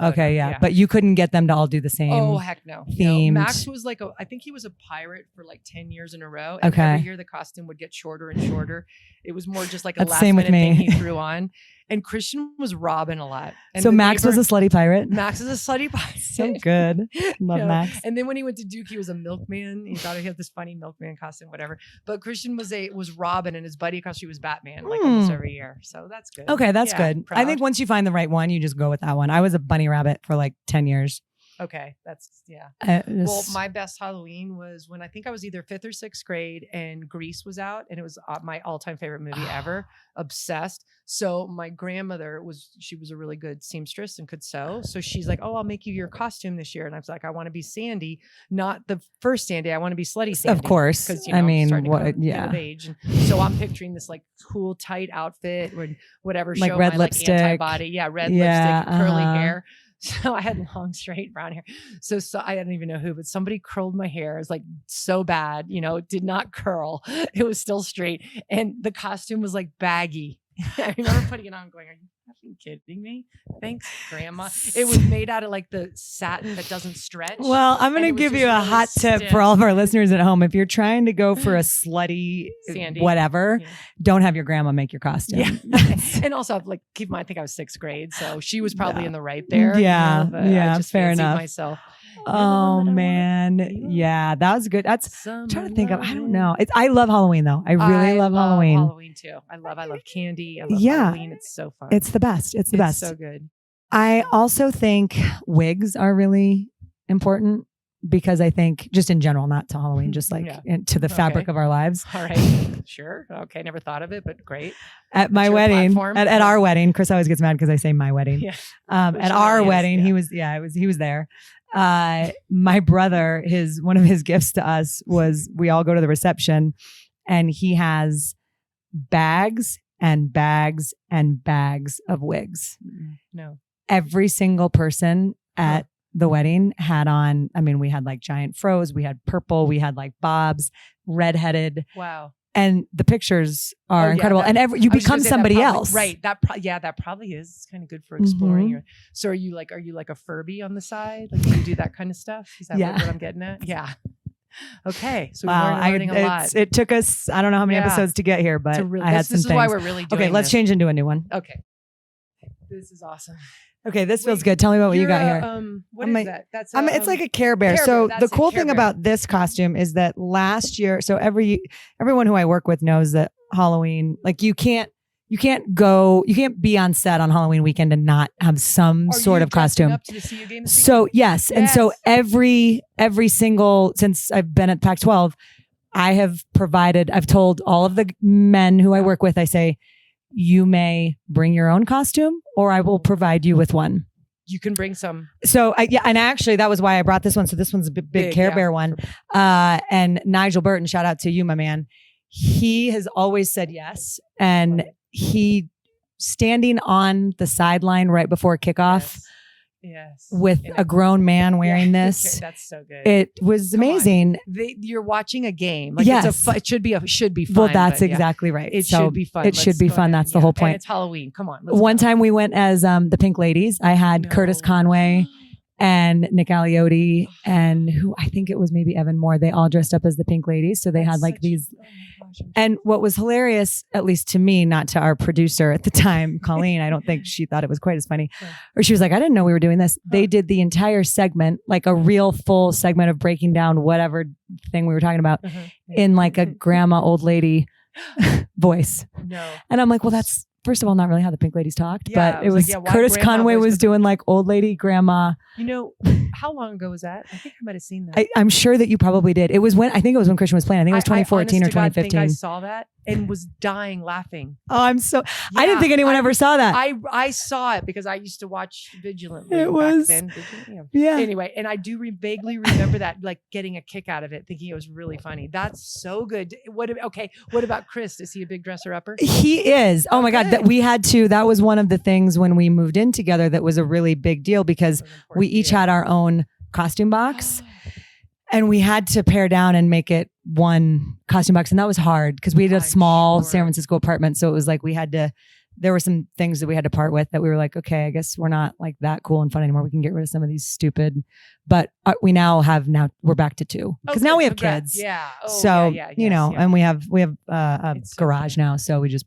Speaker 1: Okay. Yeah. But you couldn't get them to all do the same.
Speaker 2: Oh, heck no.
Speaker 1: Themed.
Speaker 2: Max was I think he was a pirate for like 10 years in a row. And every year the costume would get shorter and shorter. It was more just like a last minute thing he threw on. And Christian was robbing a lot. And
Speaker 1: so Max was a slutty pirate.
Speaker 2: Max is a slutty pirate.
Speaker 1: So good. Love Max.
Speaker 2: And then when he went to Duke, he was a milkman. He thought he had this funny milkman costume, whatever. But Christian was Robin, and his buddy costume was Batman, like almost every year. So that's good.
Speaker 1: Okay, that's good.
Speaker 2: Proud.
Speaker 1: I think once you find the right one, you just go with that one. I was a bunny rabbit for like 10 years.
Speaker 2: Okay, that's Well, my best Halloween was when I think I was either 5th or 6th grade, and Grease was out, and it was my all-time favorite movie ever. Obsessed. So my grandmother she was a really good seamstress and could sew. So she's like, "Oh, I'll make you your costume this year." And I was like, "I want to be Sandy, not the first Sandy. I want to be slutty Sandy."
Speaker 1: Of course,
Speaker 2: because
Speaker 1: I mean,
Speaker 2: of age. And so I'm picturing this like cool tight outfit or whatever,
Speaker 1: like
Speaker 2: show
Speaker 1: red
Speaker 2: my
Speaker 1: lipstick,
Speaker 2: like anti-body, red lipstick, curly hair. So I had long, straight brown hair. So I don't even know who, but somebody curled my hair. It was like so bad, it did not curl. It was still straight. And the costume was like baggy. I remember putting it on and going, "Are you fucking kidding me? Thanks, Grandma." It was made out of like the satin that doesn't stretch.
Speaker 1: Well, I'm going to give you a really hot tip for all of our listeners at home. If you're trying to go for a slutty Sandy, whatever, don't have your grandma make your costume.
Speaker 2: Yeah. And also, like, keep in mind, I think I was 6th grade, so she was probably in the right there.
Speaker 1: Yeah,
Speaker 2: I just
Speaker 1: fair enough.
Speaker 2: Myself.
Speaker 1: Oh man, yeah, that was good. I'm trying to think of. I don't know. I love Halloween though. I really love Halloween.
Speaker 2: Halloween too. I love candy. I love Halloween. It's so fun.
Speaker 1: It's the best. It's the best.
Speaker 2: So good.
Speaker 1: I also think wigs are really important because I think just in general, not to Halloween, just like to the fabric of our lives.
Speaker 2: All right. Sure. Okay. Never thought of it, but great.
Speaker 1: At my wedding, at our wedding, Chris always gets mad because I say my wedding. Yeah. At our wedding, he was there. My brother, one of his gifts to us was we all go to the reception and he has bags and bags and bags of wigs.
Speaker 2: No.
Speaker 1: Every single person at the wedding had on, we had like giant fros, we had purple, we had like bobs, redheaded.
Speaker 2: Wow.
Speaker 1: And the pictures are incredible. And you become somebody else.
Speaker 2: Right. That probably is. It's kind of good for exploring. So are you like a Furby on the side? Like, do you do that kind of stuff? Is that what I'm getting at? Yeah. Okay. So we're learning a lot.
Speaker 1: It took us, I don't know how many episodes to get here, but I had some things.
Speaker 2: This is why we're really doing
Speaker 1: Okay, let's change into a new one.
Speaker 2: Okay. This is awesome.
Speaker 1: Okay, this feels good. Tell me about what you got here.
Speaker 2: What is that? That's
Speaker 1: it's like a Care Bear. So the cool thing about this costume is that last year, so everyone who I work with knows that Halloween, like you can't be on set on Halloween weekend and not have some sort of costume.
Speaker 2: Up to the CU game
Speaker 1: so yes, and so every single, since I've been at Pac-12, I've told all of the men who I work with, I say, you may bring your own costume or I will provide you with one.
Speaker 2: You can bring some.
Speaker 1: So and actually that was why I brought this one. So this one's a big Care Bear one. And Nigel Burton, shout out to you, my man. He has always said yes. And he standing on the sideline right before kickoff.
Speaker 2: Yes.
Speaker 1: With a grown man wearing this.
Speaker 2: That's so good.
Speaker 1: It was amazing.
Speaker 2: You're watching a game. Like
Speaker 1: yes.
Speaker 2: It should be fun.
Speaker 1: Well, that's exactly right.
Speaker 2: It should be fun.
Speaker 1: It should be fun. That's the whole point.
Speaker 2: And it's Halloween. Come on.
Speaker 1: One time we went as the Pink Ladies. I had Curtis Conway and Nick Aliotti and who I think it was maybe Evan Moore. They all dressed up as the Pink Ladies. So they had like these. And what was hilarious, at least to me, not to our producer at the time, Colleen, I don't think she thought it was quite as funny. Or she was like, I didn't know we were doing this. They did the entire segment, like a real full segment of breaking down whatever thing we were talking about in like a grandma old lady voice.
Speaker 2: No.
Speaker 1: And I'm like, well, that's first of all, not really how the Pink Ladies talked, but it was Curtis Conway was doing like old lady grandma.
Speaker 2: How long ago was that? I think I might have seen that.
Speaker 1: I'm sure that you probably did. I think it was when Christian was playing. I think it was 2014 or 2015.
Speaker 2: I think I saw that and was dying laughing.
Speaker 1: Oh, I didn't think anyone ever saw that.
Speaker 2: I saw it because I used to watch Vigilantly.
Speaker 1: It was,
Speaker 2: back then. Yeah. Anyway, and I do vaguely remember that, like getting a kick out of it, thinking it was really funny. That's so good. What about Chris? Is he a big dresser upper?
Speaker 1: He is. Oh my God. That was one of the things when we moved in together that was a really big deal because we each had our own costume box and we had to pare down and make it one costume box. And that was hard because we had a small San Francisco apartment. So it was like there were some things that we had to part with that we were like, okay, I guess we're not like that cool and fun anymore. We can get rid of some of these stupid, but we're back to 2 because now we have kids.
Speaker 2: Yeah.
Speaker 1: And we have a garage now. So we just,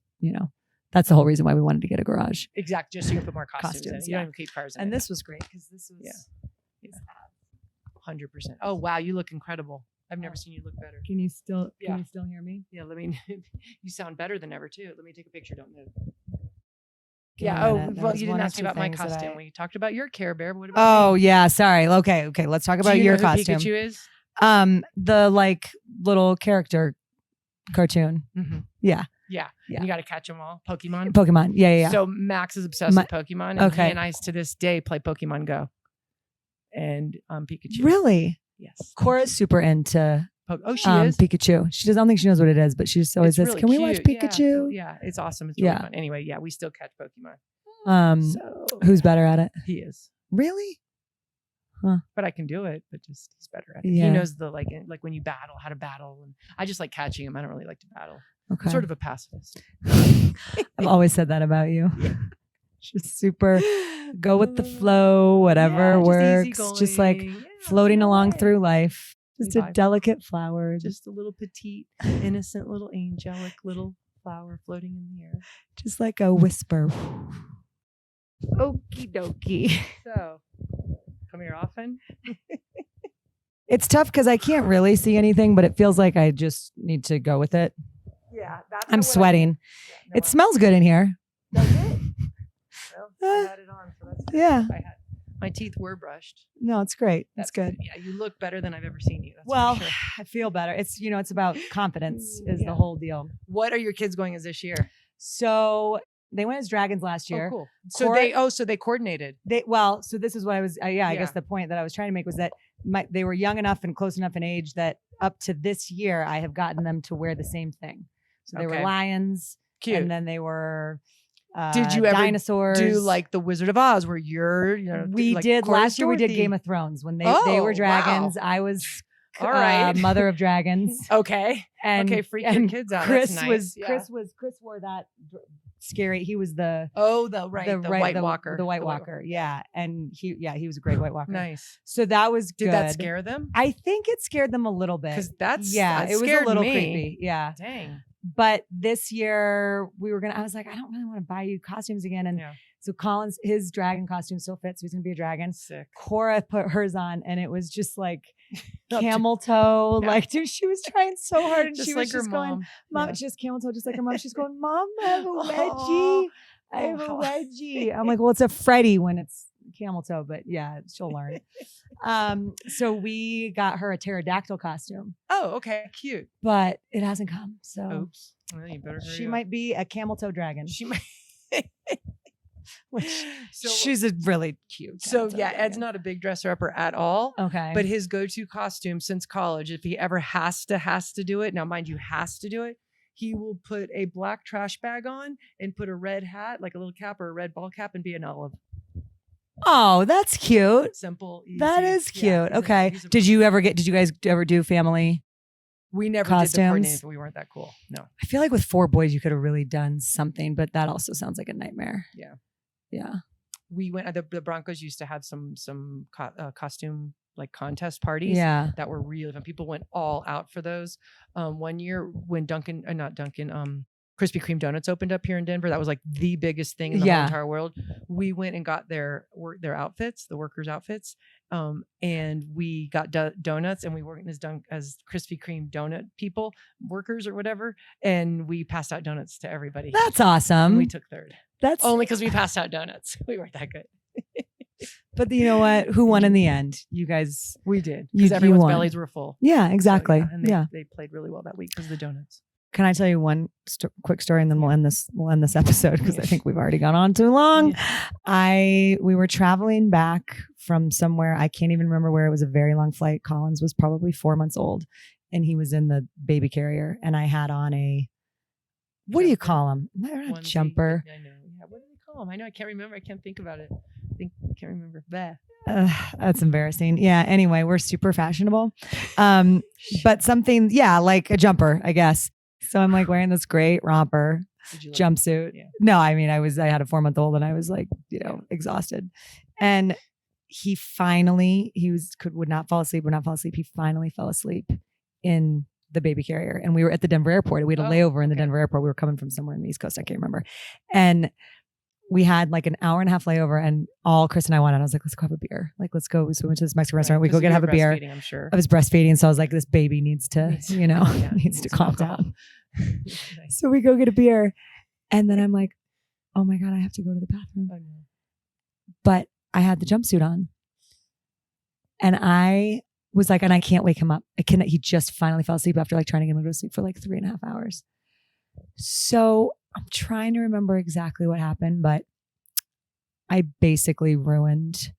Speaker 1: That's the whole reason why we wanted to get a garage.
Speaker 2: Exactly. Just so you can put more costumes in it. You don't even keep cars in
Speaker 1: And
Speaker 2: it.
Speaker 1: this was great because this was
Speaker 2: 100%. Oh, wow. You look incredible. I've never seen you look better.
Speaker 1: Can you still hear me?
Speaker 2: Yeah. You sound better than ever too. Let me take a picture. Don't move.
Speaker 1: You
Speaker 2: didn't ask me about my costume. We talked about your Care Bear. But what about
Speaker 1: you? Yeah. Sorry. Okay. Let's talk about your costume.
Speaker 2: Pikachu is?
Speaker 1: The like little character cartoon.
Speaker 2: Mm-hmm.
Speaker 1: Yeah.
Speaker 2: Yeah. You got to catch them all. Pokemon.
Speaker 1: Yeah.
Speaker 2: So Max is obsessed with Pokemon. And he and I to this day play Pokemon Go. And Pikachu.
Speaker 1: Really?
Speaker 2: Yes.
Speaker 1: Cora's super into
Speaker 2: she is?
Speaker 1: Pikachu. I don't think she knows what it is, but she just always says,
Speaker 2: really
Speaker 1: can we
Speaker 2: cute.
Speaker 1: watch Pikachu?
Speaker 2: Yeah, it's awesome. It's really fun. Anyway, we still catch Pokemon.
Speaker 1: Who's better at it?
Speaker 2: He is.
Speaker 1: Really? Huh.
Speaker 2: But I can do it, but just he's better at it.
Speaker 1: Yeah.
Speaker 2: He knows the like when you battle, how to battle. And I just like catching him. I don't really like to battle.
Speaker 1: Okay.
Speaker 2: I'm sort of a pacifist.
Speaker 1: I've always said that about you. Just super go with the flow, whatever works. Just like floating along through life. Just a delicate flower.
Speaker 2: Just a little petite, innocent, little angelic little flower floating in the air.
Speaker 1: Just like a whisper.
Speaker 2: Okie dokie. So, come here often?
Speaker 1: It's tough because I can't really see anything, but it feels like I just need to go with it.
Speaker 2: Yeah.
Speaker 1: I'm sweating. It smells good in here.
Speaker 2: Does it? Well, I had it on, so that's good.
Speaker 1: Yeah.
Speaker 2: My teeth were brushed.
Speaker 1: No, it's great. That's good.
Speaker 2: Yeah, you look better than I've ever seen you.
Speaker 1: Well,
Speaker 2: for sure.
Speaker 1: I feel better. It's about confidence is the whole deal.
Speaker 2: What are your kids going as this year?
Speaker 1: So they went as dragons last year.
Speaker 2: Oh, cool. So they coordinated.
Speaker 1: So this is what I was. I guess the point that I was trying to make was that they were young enough and close enough in age that up to this year I have gotten them to wear the same thing. So they were lions.
Speaker 2: Cute.
Speaker 1: And then they were.
Speaker 2: Did you ever
Speaker 1: dinosaurs
Speaker 2: do like the Wizard of Oz where you're,
Speaker 1: we
Speaker 2: like
Speaker 1: did last year. We did Game of Thrones when they were dragons. Wow. I was
Speaker 2: all right,
Speaker 1: mother of dragons.
Speaker 2: Okay, freak your kids out.
Speaker 1: Chris
Speaker 2: That's nice.
Speaker 1: Chris wore that scary. He was the
Speaker 2: White Walker.
Speaker 1: The White Walker. Yeah, and he was a great White Walker.
Speaker 2: Nice.
Speaker 1: So that was good.
Speaker 2: Did that scare them?
Speaker 1: I think it scared them a little bit
Speaker 2: because
Speaker 1: it was a little creepy. Yeah.
Speaker 2: Dang.
Speaker 1: But this year I was like, I don't really want to buy you costumes again. And so Colin's, his dragon costume still fits. So he's going to be a dragon.
Speaker 2: Sick.
Speaker 1: Cora put hers on and it was just like camel toe. Like, dude, she was trying so hard. And she was just going, Mom, she has camel toe just like her mom. She's going, Mom, I have a wedgie. I have a wedgie. I'm like, well, it's a Freddy when it's camel toe, but yeah, she'll learn. So we got her a pterodactyl costume.
Speaker 2: Oh, okay, cute.
Speaker 1: But it hasn't come. So
Speaker 2: oops. Well, you better hurry
Speaker 1: she
Speaker 2: up.
Speaker 1: might be a camel toe dragon.
Speaker 2: She might.
Speaker 1: She's a really cute.
Speaker 2: So Ed's not a big dresser upper at all.
Speaker 1: Okay.
Speaker 2: But his go-to costume since college, if he ever has to do it, now mind you, has to do it, he will put a black trash bag on and put a red hat, like a little cap or a red ball cap, and be an olive.
Speaker 1: Oh, that's cute.
Speaker 2: Simple. Easy.
Speaker 1: That is cute. Okay. Did you guys ever do family?
Speaker 2: We never
Speaker 1: costumes?
Speaker 2: Did the coordinated, but we weren't that cool. No.
Speaker 1: I feel like with 4 boys, you could have really done something, but that also sounds like a nightmare.
Speaker 2: Yeah.
Speaker 1: Yeah.
Speaker 2: We went, the Broncos used to have some costume like contest parties that were really fun. People went all out for those. One year when Krispy Kreme donuts opened up here in Denver, that was like the biggest thing in the whole entire world. We went and got their outfits, the workers' outfits, and we got donuts, and we worked as Krispy Kreme donut people, workers or whatever, and we passed out donuts to everybody.
Speaker 1: That's awesome.
Speaker 2: And we took third.
Speaker 1: That's
Speaker 2: only because we passed out donuts. We weren't that good.
Speaker 1: But you know what? Who won in the end? You guys.
Speaker 2: We did. Because everyone's bellies were full.
Speaker 1: Yeah, exactly.
Speaker 2: So, and they played really well that week because of the donuts.
Speaker 1: Can I tell you one quick story, and then we'll end this episode because I think we've already gone on too long. We were traveling back from somewhere. I can't even remember where. It was a very long flight. Collins was probably 4 months old, and he was in the baby carrier, and I had on a, what do you call them? Not a jumper.
Speaker 2: I know. Yeah. What do they call them? I know. I can't remember. I can't think about it. I can't remember.
Speaker 1: That's embarrassing. Yeah. Anyway, we're super fashionable. But something, like a jumper, I guess. So I'm like wearing this great romper jumpsuit. Yeah. No, I mean, I had a 4-month-old and I was like, exhausted. And would not fall asleep. He finally fell asleep in the baby carrier, and we were at the Denver airport. We had a layover in the Denver airport. We were coming from somewhere in the East Coast. I can't remember. And we had like an hour and a half layover, and all Chris and I wanted, I was like, let's go have a beer. Like, let's go. So we went to this Mexican restaurant. We go have a beer.
Speaker 2: I'm sure.
Speaker 1: I was breastfeeding. So I was like, this baby needs to, needs to calm down. So we go get a beer. And then I'm like, oh my God, I have to go to the bathroom. Oh, no. But I had the jumpsuit on. And I was like, and I can't wake him up. He just finally fell asleep after like trying to get him to go to sleep for like 3.5 hours. So I'm trying to remember exactly what happened, but I basically ruined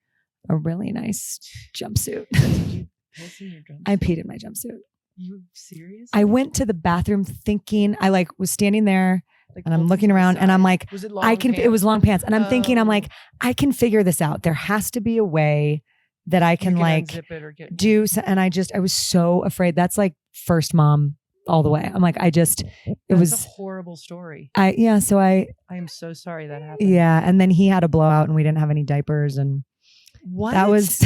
Speaker 1: a really nice jumpsuit.
Speaker 2: Did you piss in your jumpsuit?
Speaker 1: I peed in my jumpsuit.
Speaker 2: You serious?
Speaker 1: I went to the bathroom thinking, I like was standing there and I'm looking around and I'm like,
Speaker 2: was it long pants?
Speaker 1: It was long pants. And I'm thinking, I'm like, I can figure this out. There has to be a way that I can like do. And I was so afraid. That's like first mom all the way. I'm like, it was
Speaker 2: a horrible story.
Speaker 1: So I
Speaker 2: am so sorry that happened.
Speaker 1: Yeah. And then he had a blowout and we didn't have any diapers and
Speaker 2: what?
Speaker 1: That was,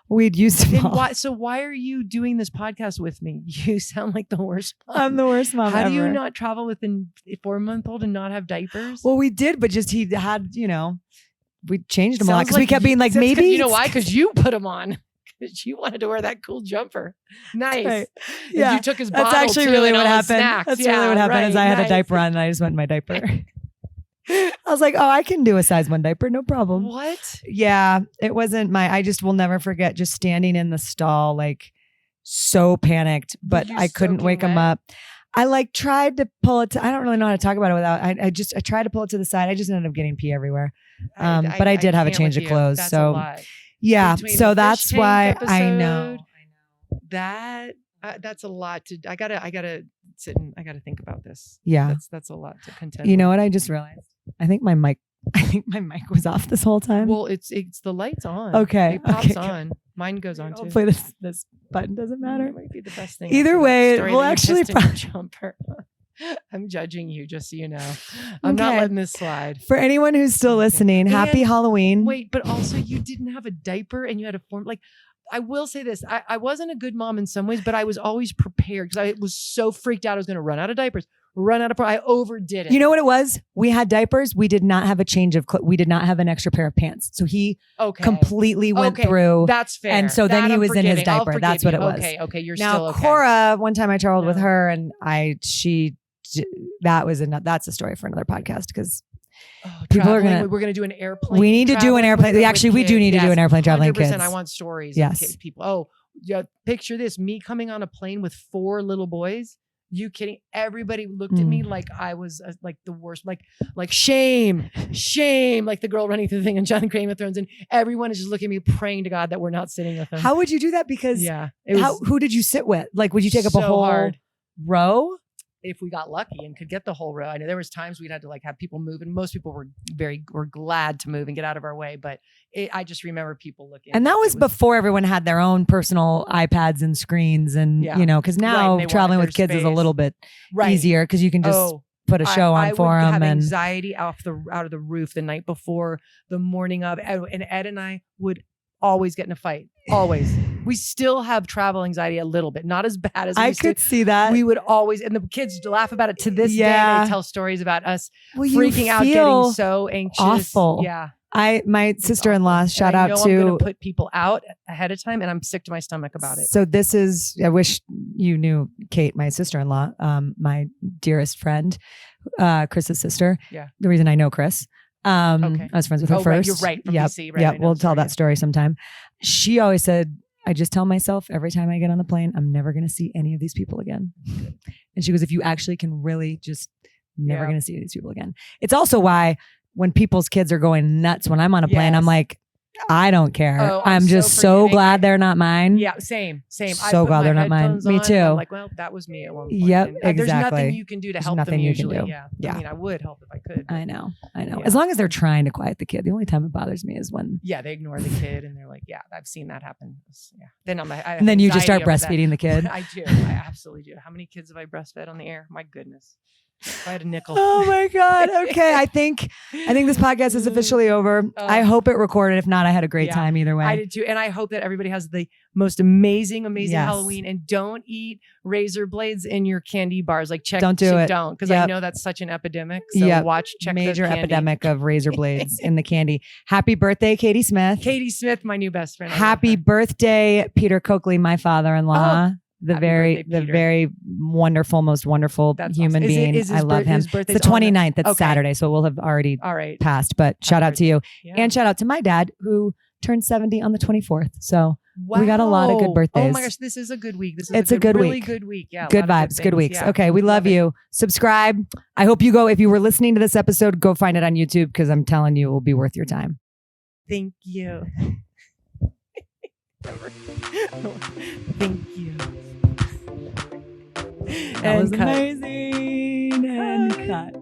Speaker 1: we'd used to.
Speaker 2: So why are you doing this podcast with me? You sound like the worst mom.
Speaker 1: I'm the worst mom
Speaker 2: How
Speaker 1: ever.
Speaker 2: do you not travel with a 4-month-old and not have diapers?
Speaker 1: Well, we did, but just he had, we changed him a lot because we kept being like, maybe.
Speaker 2: You know why? Because you put him on. Because you wanted to wear that cool jumper. Nice. Right.
Speaker 1: Yeah.
Speaker 2: You took his bottle.
Speaker 1: That's actually really what happened. That's really what happened is I had a diaper on and I just went in my diaper. I was like, oh, I can do a size 1 diaper. No problem.
Speaker 2: What?
Speaker 1: Yeah. It wasn't I just will never forget just standing in the stall, like so panicked, but I couldn't wake him up. I like tried to pull it I don't really know how to talk about it without, I tried to pull it to the side. I just ended up getting pee everywhere. But I did have a change of clothes.
Speaker 2: That's
Speaker 1: so
Speaker 2: a lot.
Speaker 1: Yeah.
Speaker 2: Between
Speaker 1: so that's why
Speaker 2: episode,
Speaker 1: I know
Speaker 2: that's a lot to, I gotta sit and I gotta think about this.
Speaker 1: Yeah.
Speaker 2: That's a lot to contend
Speaker 1: You
Speaker 2: with.
Speaker 1: know what? I just realized, I think my mic was off this whole time.
Speaker 2: Well, it's the light's on.
Speaker 1: Okay.
Speaker 2: It pops on. Mine goes on too.
Speaker 1: Hopefully this button doesn't matter.
Speaker 2: It might be the best thing.
Speaker 1: Either way, we'll actually
Speaker 2: jumper. I'm judging you, just so you know. I'm not letting this slide.
Speaker 1: For anyone who's still listening, happy Halloween.
Speaker 2: Wait, but also you didn't have a diaper and you had a form. Like, I will say this. I wasn't a good mom in some ways, but I was always prepared because I was so freaked out I was going to run out of diapers, I overdid it.
Speaker 1: You know what it was? We had diapers. We did not have a change of we did not have an extra pair of pants. So he completely went through.
Speaker 2: That's fair.
Speaker 1: And so then he was in his diaper. That's what it was.
Speaker 2: Okay. You're
Speaker 1: now,
Speaker 2: still okay.
Speaker 1: Cora, one time I traveled with her and that's a story for another podcast because people are
Speaker 2: we're gonna do an airplane.
Speaker 1: We need to do an airplane. Actually, we do need to do an airplane traveling
Speaker 2: 100%.
Speaker 1: kids.
Speaker 2: I want stories.
Speaker 1: Yes.
Speaker 2: Of people. Oh, yeah. Picture this: me coming on a plane with 4 little boys. You kidding? Everybody looked at me like I was like the worst. Like shame, like the girl running through the thing in Game of Thrones, and everyone is just looking at me, praying to God that we're not sitting with them.
Speaker 1: How would you do that? Because who did you sit with? Like, would you take up a whole row?
Speaker 2: If we got lucky and could get the whole row. I know there was times we'd had to like have people move, and most people were glad to move and get out of our way. But I just remember people looking.
Speaker 1: And that was before everyone had their own personal iPads and screens, and because now traveling with kids is a little bit easier because you can just put a show on for them.
Speaker 2: I would have
Speaker 1: and
Speaker 2: anxiety out of the roof the night before, the morning of, and Ed and I would always get in a fight. Always. We still have travel anxiety a little bit, not as bad as we used
Speaker 1: could see that.
Speaker 2: We would always, and the kids laugh about it to this day. They tell stories about us freaking out, getting so anxious.
Speaker 1: Awful.
Speaker 2: Yeah.
Speaker 1: My sister-in-law, shout out to.
Speaker 2: I'm going to put people out ahead of time, and I'm sick to my stomach about it.
Speaker 1: So this is, I wish you knew Kate, my sister-in-law, my dearest friend, Chris's sister.
Speaker 2: Yeah.
Speaker 1: The reason I know Chris. I was friends with her first.
Speaker 2: Right, you're right. From DC, right?
Speaker 1: Yeah, we'll tell that story sometime. She always said, I just tell myself every time I get on the plane, I'm never going to see any of these people again. And she goes, if you actually can really just never going to see these people again. It's also why when people's kids are going nuts when I'm on a plane, I'm like, I don't care. I'm just so glad they're not mine.
Speaker 2: Yeah, same.
Speaker 1: So glad they're not mine. Me too.
Speaker 2: I'm like, well, that was me at one point.
Speaker 1: Yep, exactly.
Speaker 2: There's nothing you can do to help them usually. Yeah. I mean, I would help if I could.
Speaker 1: I know. Yeah. As long as they're trying to quiet the kid. The only time it bothers me is when
Speaker 2: they ignore the kid and they're like, yeah, I've seen that happen. Yeah.
Speaker 1: And then you just start breastfeeding the kid.
Speaker 2: I do. I absolutely do. How many kids have I breastfed on the air? My goodness. If I had a nickel.
Speaker 1: Oh my God. Okay. I think this podcast is officially over. I hope it recorded. If not, I had a great time either way.
Speaker 2: I did too. And I hope that everybody has the most amazing
Speaker 1: Yes.
Speaker 2: Halloween, and don't eat razor blades in your candy bars. Like
Speaker 1: Don't do it.
Speaker 2: Don't, because
Speaker 1: Yep.
Speaker 2: I know that's such an epidemic. So check
Speaker 1: major
Speaker 2: the candy.
Speaker 1: epidemic of razor blades in the candy. Happy birthday, Katie Smith.
Speaker 2: Katie Smith, my new best friend.
Speaker 1: Happy birthday, Peter Coakley, my father-in-law. The very wonderful, most wonderful human being. I love him. It's the 29th. It's Saturday, so we'll have already passed. But shout out to you. Yeah. And shout out to my dad, who turned 70 on the 24th. So we got a lot of good birthdays.
Speaker 2: Oh my gosh, this is a good week.
Speaker 1: It's a good
Speaker 2: really
Speaker 1: week.
Speaker 2: Good week. Yeah.
Speaker 1: Good vibes, good weeks.
Speaker 2: Yeah.
Speaker 1: Okay, we love you. Subscribe. I hope you go, if you were listening to this episode, go find it on YouTube, because I'm telling you, it will be worth your time.
Speaker 2: Thank you. Thank you.
Speaker 1: That was amazing. And cut.